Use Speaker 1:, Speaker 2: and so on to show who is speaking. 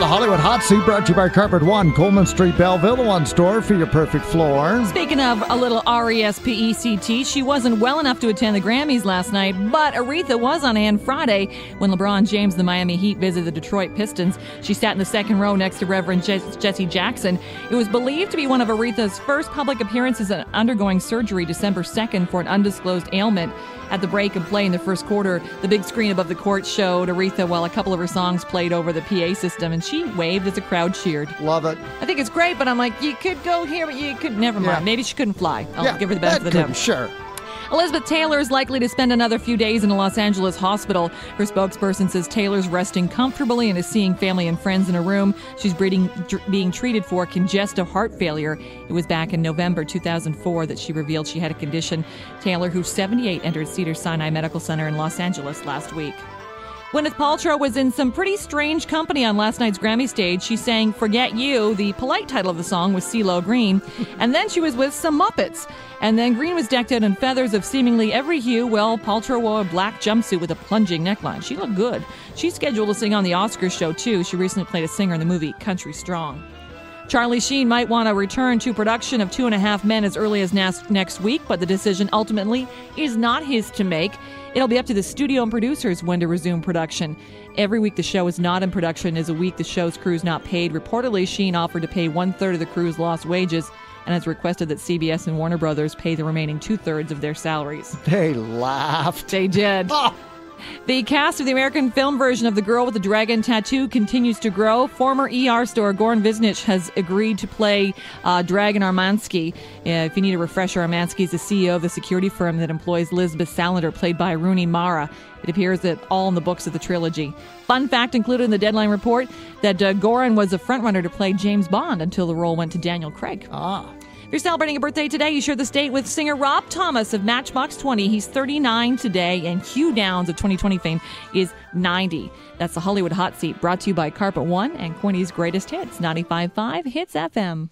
Speaker 1: Hollywood Hot Seat brought to you by Carpet One, Coleman Street, Belleville, the one store for your perfect floor.
Speaker 2: Speaking of a little R-E-S-P-E-C-T, she wasn't well enough to attend the Grammys last night, but Aretha was on hand Friday when LeBron James and the Miami Heat visited the Detroit Pistons. She sat in the second row next to Reverend Jesse Jackson. It was believed to be one of Aretha's first public appearances undergoing surgery December 2nd for an undisclosed ailment. At the break and play in the first quarter, the big screen above the court showed Aretha while a couple of her songs played over the PA system, and she waved as the crowd cheered.
Speaker 1: Love it.
Speaker 2: I think it's great, but I'm like, you could go here, but you could, never mind.
Speaker 1: Yeah.
Speaker 2: Maybe she couldn't fly. I'll give her the benefit of the doubt.
Speaker 1: Sure.
Speaker 2: Elizabeth Taylor is likely to spend another few days in a Los Angeles hospital. Her spokesperson says Taylor's resting comfortably and is seeing family and friends in a room. She's being treated for congestive heart failure. It was back in November 2004 that she revealed she had a condition. Taylor, who's 78, entered Cedars-Sinai Medical Center in Los Angeles last week. Gwyneth Paltrow was in some pretty strange company on last night's Grammy stage. She sang Forget You. The polite title of the song was CeeLo Green. And then she was with some Muppets. And then Green was decked out in feathers of seemingly every hue, while Paltrow wore a black jumpsuit with a plunging neckline. She looked good. She's scheduled to sing on the Oscars show, too. She recently played a singer in the movie Country Strong. Charlie Sheen might want to return to production of 2.5 Men as early as next week, but the decision ultimately is not his to make. It'll be up to the studio and producers when to resume production. Every week the show is not in production is a week the show's crew's not paid. Reportedly, Sheen offered to pay 1/3 of the crew's lost wages and has requested that CBS and Warner Brothers pay the remaining 2/3 of their salaries.
Speaker 1: They laughed.
Speaker 2: They did.
Speaker 1: Oh.
Speaker 2: The cast of the American film version of The Girl with the Dragon Tattoo continues to grow. Former ER star Goran Visnich has agreed to play Dragan Armansky. If you need a refresher, Armansky is the CEO of the security firm that employs Lisbeth Salander, played by Rooney Mara. It appears that all in the books of the trilogy. Fun fact included in the Deadline report that Goran was a frontrunner to play James Bond until the role went to Daniel Craig. If you're celebrating a birthday today, you share the state with singer Rob Thomas of Matchbox 20. He's 39 today, and Hugh Downs of 2020 fame is 90. That's the Hollywood Hot Seat, brought to you by Carpet One and Quinny's Greatest Hits, 95.5 Hits FM.